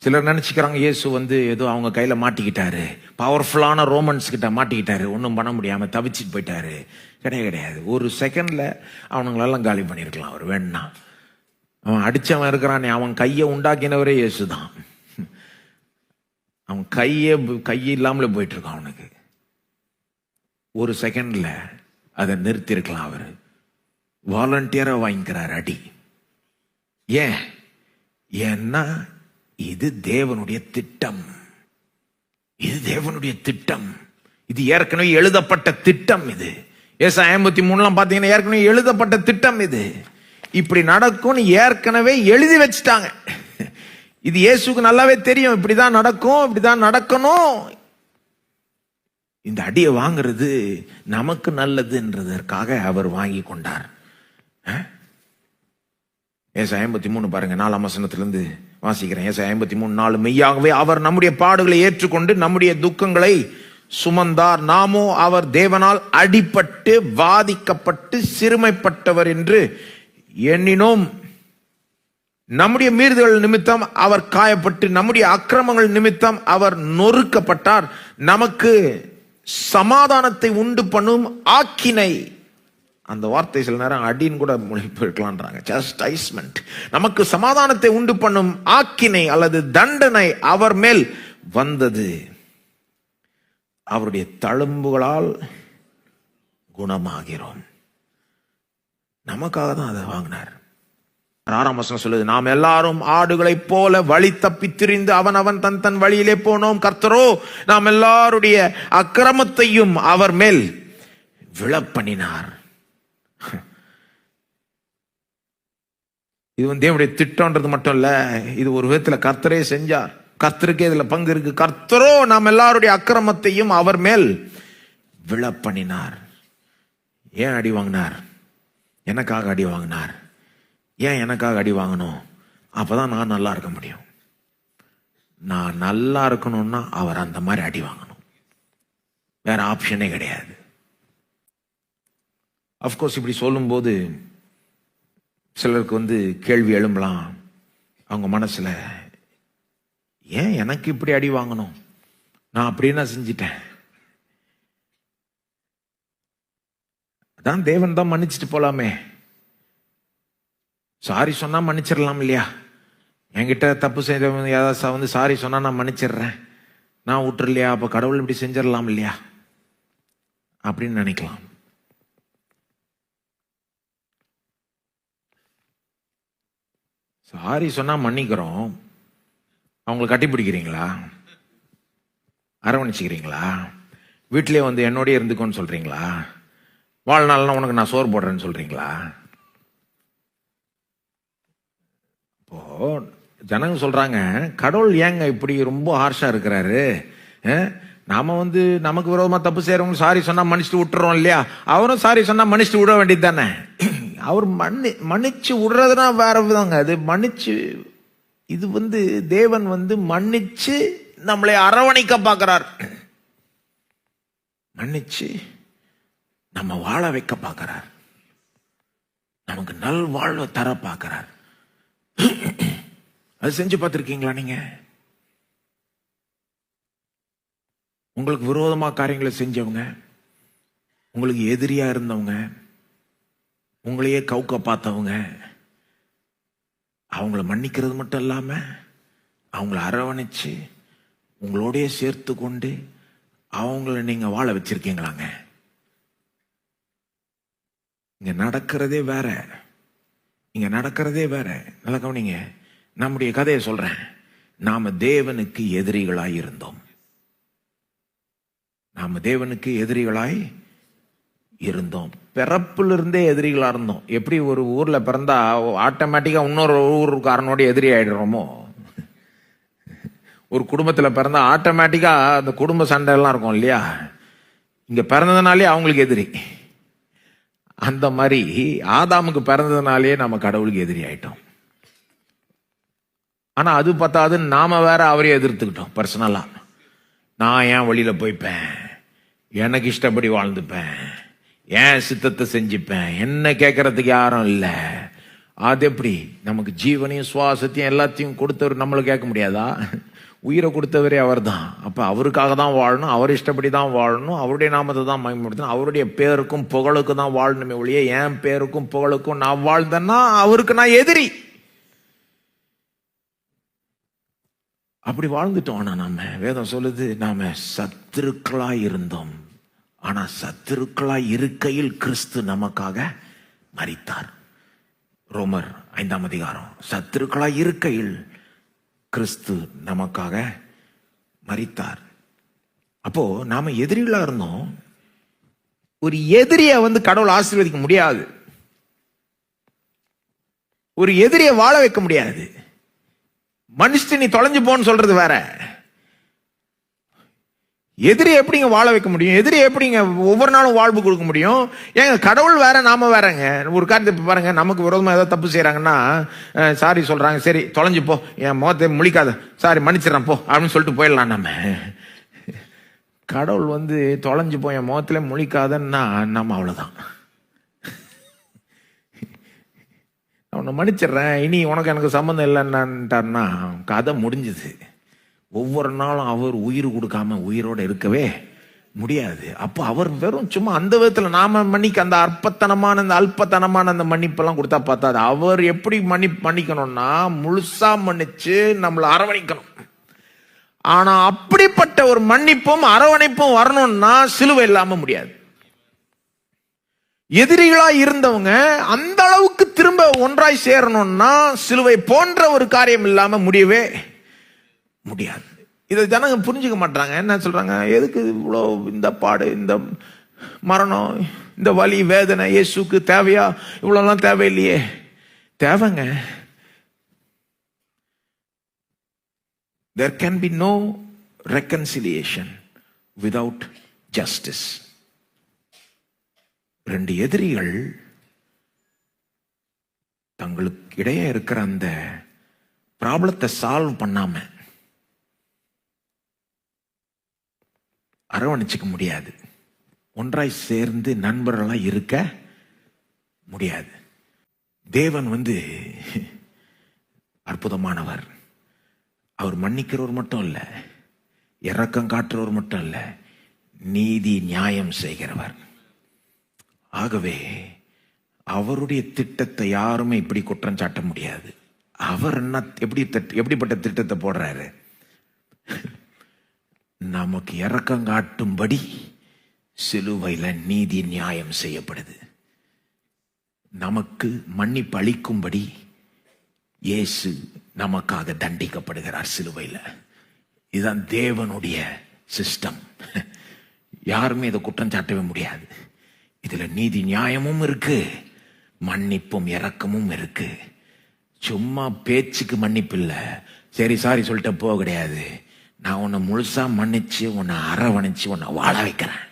சிலர் நினைச்சுக்கிறாங்க இயேசு ஏதோ அவங்க கையில மாட்டிக்கிட்டாரு, பவர்ஃபுல்லான ரோமன்ஸ் கிட்ட மாட்டிக்கிட்டாரு, ஒன்றும் பண்ண முடியாம தவிச்சிட்டு போயிட்டாரு. கிடையாது. ஒரு செகண்ட்ல அவனுங்களெல்லாம் காலி பண்ணிருக்கலாம் அவர் வேணா. அவன் அடிச்சவன் இருக்கிறானே, அவன் கையை உண்டாக்கினவரே இயேசுதான். அவன் கையை இல்லாமலே போயிட்டு இருக்கான். அவனுக்கு ஒரு செகண்ட்ல அதை நிறுத்தி இருக்கலாம். அவரு வாலண்டியரா வாங்கிக்கிறார் அடி. ஏன்னா இது தேவனுடைய திட்டம். இது தேவனுடைய திட்டம். இது ஏற்கனவே எழுதப்பட்ட திட்டம். இது ஏசாயா 53 பாத்தீங்கன்னா ஏற்கனவே எழுதப்பட்ட திட்டம். இது இப்படி நடக்கும் ஏற்கனவே எழுதி வச்சுட்டாங்க. இது இயேசுக்கு நல்லாவே தெரியும். இப்படிதான் நடக்கும், இப்படிதான் நடக்கணும். இந்த அடியை வாங்குறது நமக்கு நல்லதுன்றதற்காக அவர் வாங்கி கொண்டார். ஏசாயா 53 பாருங்க, 4ஆம் வசனத்திலிருந்து வாசிக்கிறேன். ஏசாயா 53:4, மெய்யாகவே அவர் நம்முடைய பாடுகளை ஏற்றுக்கொண்டு நம்முடைய துக்கங்களை சுமந்தார், நாமோ அவர் தேவனால் அடிபட்டு வாதிக்கப்பட்டு சிறுமைப்பட்டவர் என்று எண்ணினோம். நம்முடைய மீறுதல் நிமித்தம் அவர் காயப்பட்டு நம்முடைய அக்கிரமங்கள் நிமித்தம் அவர் நொறுக்கப்பட்டார். நமக்கு சமாதானத்தை உண்டு பண்ணும் ஆக்கினை. அந்த வார்த்தை சில நேரம் அடின்னு கூட மொழிபெயர்ப்பு இருக்கலான்றாங்க. சஸ்டைஸ்மென்ட். நமக்கு சமாதானத்தை உண்டு பண்ணும் ஆக்கினை அல்லது தண்டனை அவர் மேல் வந்தது, அவருடைய தழும்புகளால் குணமாகிறோம். நமக்காக தான் அதை வாங்கினார். 6ஆம் வசனம் சொல்லுது, நாம் எல்லாரும் ஆடுகளைப் போல வழி தப்பி திரிந்து அவன் தன் வழியிலே போனோம். கர்த்தரோ நாம் எல்லாருடைய அக்கிரமத்தையும் அவர் மேல் விழப்பண்ணினார். இது தேவனுடைய திட்டம்ன்றது மட்டும் இல்ல, இது ஒரு விதத்துல கர்த்தரே செஞ்சார். கர்த்தருக்கே இதுல பங்கு இருக்கு. கர்த்தரோ நாம் எல்லாருடைய அக்கிரமத்தையும் அவர் மேல் விழப்பண்ணினார். ஏன் அடி வாங்கினார்? எனக்காக அடி வாங்கினார். ஏன் எனக்காக அடி வாங்கணும்? அப்பதான் நான் நல்லா இருக்க முடியும். நான் நல்லா இருக்கணும்னா அவர் அந்த மாதிரி அடி வாங்கணும். வேற ஆப்ஷனே கிடையாது. அப்கோர்ஸ் இப்படி சொல்லும் போது சிலருக்கு கேள்வி எழும்பலாம் அவங்க மனசுல, ஏன் எனக்கு இப்படி அடி வாங்கணும்? நான் அப்படின்னா செஞ்சிட்டேன். அதான் தேவன் தான் மன்னிச்சுட்டு போலாமே. சாரி சொன்னா மன்னிச்சிடலாம் இல்லையா? என்கிட்ட தப்பு செஞ்சவங்க ஏதாவது சாரி சொன்னா நான் மன்னிச்சிடுறேன், நான் விட்டுறலையா? அப்ப கடவுள் இப்படி செஞ்சிடலாம் இல்லையா அப்படின்னு நினைக்கலாம். சாரி சொன்னா மன்னிக்கிறோம், அவங்களை கட்டி பிடிக்கிறீங்களா? அரவணைச்சிக்கிறீங்களா? வீட்டிலே என்னோடய இருந்துக்கோன்னு சொல்றீங்களா? வாழ்நாள்னா உனக்கு நான் சோறு போடுறேன்னு சொல்றீங்களா? இப்போ ஜனங்க சொல்றாங்க, கடவுள் ஏங்க இப்படி ரொம்ப ஹார்ஷா இருக்கிறாரு? நாம நமக்கு விரோதமா தப்பு செய்யறவங்க சாரி சொன்னா மன்னிச்சுட்டு விட்டுறோம் இல்லையா? அவரும் சாரி சொன்னா மன்னிச்சுட்டு விட வேண்டியது தானே. அவர் மன்னிச்சு விடுறதுனா வேற விதங்க. அது மன்னிச்சு, இது தேவன் மன்னிச்சு நம்மளை அரவணைக்க பார்க்கிறார். மன்னிச்சு நம்ம வாழ வைக்க பார்க்கிறார். நமக்கு நல் வாழ்வை தர பார்க்கிறார். அது செஞ்சு பார்த்திருக்கீங்களா நீங்க? உங்களுக்கு விரோதமா காரியங்களை செஞ்சவங்க, உங்களுக்கு எதிரியா இருந்தவங்க, உங்களையே கவுக்க பார்த்தவங்க, அவங்கள மன்னிக்கிறது மட்டும் இல்லாம அவங்கள அரவணைச்சு உங்களோடய சேர்த்து கொண்டு அவங்கள நீங்க வாழ வச்சிருக்கீங்களாங்க? இங்க நடக்கிறதே வேற. இங்க நடக்கிறதே வேற. நல்லா கவனிங்க. நம்முடைய கதையை சொல்றேன். நாம தேவனுக்கு எதிரிகளாய் இருந்தோம். நாம தேவனுக்கு எதிரிகளாய் இருந்தோம். பிறப்பிலிருந்தே எதிரிகளா இருந்தோம். எப்படி ஒரு ஊர்ல பிறந்தா ஆட்டோமேட்டிக்கா இன்னொரு ஊருக்காரனோட எதிரி ஆயிடுறோமோ, ஒரு குடும்பத்துல பிறந்தா ஆட்டோமேட்டிக்கா அந்த குடும்ப சண்டை எல்லாம் இருக்கும் இல்லையா? இங்க பிறந்ததுனாலே அவங்களுக்கு எதிரி. அந்த மாதிரி ஆதாமுக்கு பிறந்ததுனாலே நம்ம கடவுளுக்கு எதிரி ஆயிட்டோம். ஆனா அது பத்தாது, நாம வேற அவரையே எதிர்த்துக்கிட்டோம். பர்சனலா நான் ஏன் வழியில போய்ப்பேன், எனக்கு இஷ்டப்படி வாழ்ந்துப்பேன், ஏன் சித்தத்தை செஞ்சுப்பேன், என்ன கேட்கறதுக்கு யாரும் இல்லை அது எப்படி? நமக்கு ஜீவனையும் சுவாசத்தையும் எல்லாத்தையும் கொடுத்தவர் நம்மள கேட்க முடியாதா? உயிரை கொடுத்தவரே அவர் தான். அப்ப அவருக்காக தான் வாழணும், அவர் இஷ்டப்படி தான் வாழணும், அவருடைய நாமத்தை தான் மகிமைப்படுத்தணும், அவருடைய பேருக்கும் புகழுக்கும் தான் வாழணுமே ஒழிய என் பேருக்கும் புகழுக்கும் நான் வாழ்ந்தேன்னா அவருக்கு நான் எதிரி. அப்படி வாழ்ந்துட்டோம். ஆனா நாம, வேதம் சொல்லுது, நாம சத்துருக்களாய் இருந்தோம். ஆனா சத்துருக்களாய் இருக்கையில் கிறிஸ்து நமக்காக மரித்தார். ரோமர் 5ஆம் அதிகாரம். சத்துருக்களாய் இருக்கையில் கிறிஸ்து நமக்காக மரித்தார். அப்போ நாம எதிரிகளா இருந்தோம். ஒரு எதிரிய கடவுள் ஆசீர்வதிக்க முடியாது. ஒரு எதிரிய வாழ வைக்க முடியாது. மனுஷன் நீ தொலைஞ்சு போன்னு சொல்றது வேற. எதிரி எப்படிங்க வாழ வைக்க முடியும்? எதிரி எப்படிங்க ஒவ்வொரு நாளும் வாழ்வு கொடுக்க முடியும்? ஏங்க கடவுள் வேற, நாம வேறங்க. ஒரு காரியத்தை பாருங்க, நமக்கு விரோதமா ஏதாவது தப்பு செய்யறாங்கன்னா சாரி சொல்றாங்க, சரி தொலைஞ்சு போ, என் முகத்தை முழிக்காத, சாரி மன்னிச்சிடறேன் போ அப்படின்னு சொல்லிட்டு போயிடலாம். நம்ம கடவுள் தொலைஞ்சு போய் என் முகத்துல முழிக்காதன்னா நம்ம அவ்வளவுதான், அவனை மன்னிச்சிடுறேன், இனி உனக்கு எனக்கு சம்மந்தம் இல்லைன்னான்ட்டார்னா கதை முடிஞ்சுது. ஒவ்வொரு நாளும் அவர் உயிர் கொடுக்காம உயிரோட இருக்கவே முடியாது. அப்போ அவர் வெறும் சும்மா அந்த விதத்துல நாம மன்னிக்க அந்த அல்பத்தனமான அந்த மன்னிப்பெல்லாம் கொடுத்தா பார்த்தாது. அவர் எப்படி மன்னிக்கணும்னா முழுசா மன்னிச்சு நம்மளை அரவணைக்கணும். ஆனா அப்படிப்பட்ட ஒரு மன்னிப்பும் அரவணைப்பும் வரணும்னா சிலுவை இல்லாம முடியாது. எதிரிகளா இருந்தவங்க அந்த அளவுக்கு திரும்ப ஒன்றாய் சேரணும்னா சிலுவை போன்ற ஒரு காரியம் இல்லாம முடியவே முடியாது. இதை ஜனங்க புரிஞ்சுக்க மாட்டாங்க. என்ன சொல்றாங்க, எதுக்கு இவ்வளோ இந்த பாடு, இந்த மரணம், இந்த வலி வேதனை இயேசுக்கு தேவையா? இவ்வளோலாம் தேவையில்லையே. தேவைங்க. There can be no reconciliation without justice. ரெண்டு எதிரிகள் தங்களுக்கு இடையே இருக்கிற அந்த ப்ராப்ளத்தை சால்வ் பண்ணாம அரவணைச்சிக்க முடியாது. ஒன்றாய் சேர்ந்து நண்பர்களா இருக்க முடியாது. தேவன் அற்புதமானவர். அவர் மன்னிக்கிறவர் மட்டும் இல்ல, இரக்கம் காட்டுறவர் மட்டும் இல்ல, நீதி நியாயம் செய்கிறவர். ஆகவே அவருடைய திட்டத்தை யாருமே இப்படி குற்றம் சாட்ட முடியாது. அவர் எப்படிப்பட்ட திட்டத்தை போடுறாரு? நமக்கு இரக்கம் காட்டும்படி சிலுவையில நீதி நியாயம் செய்யப்படுது. நமக்கு மன்னிப்பு அளிக்கும்படி இயேசு நமக்காக தண்டிக்கப்படுகிறார் சிலுவையில. இதுதான் தேவனுடைய சிஸ்டம். யாருமே இதை குற்றம் சாட்டவே முடியாது. இதுல நீதி நியாயமும் இருக்கு, மன்னிப்பும் இரக்கமும் இருக்கு. சும்மா பேச்சுக்கு மன்னிப்பு இல்ல, சரி சாரி சொல்லிட்டு போக கிடையாது. நான் உன்னை முழுசா மன்னிச்சு உன்னை அரவணைச்சு உன்னை வாழ வைக்கிறேன்.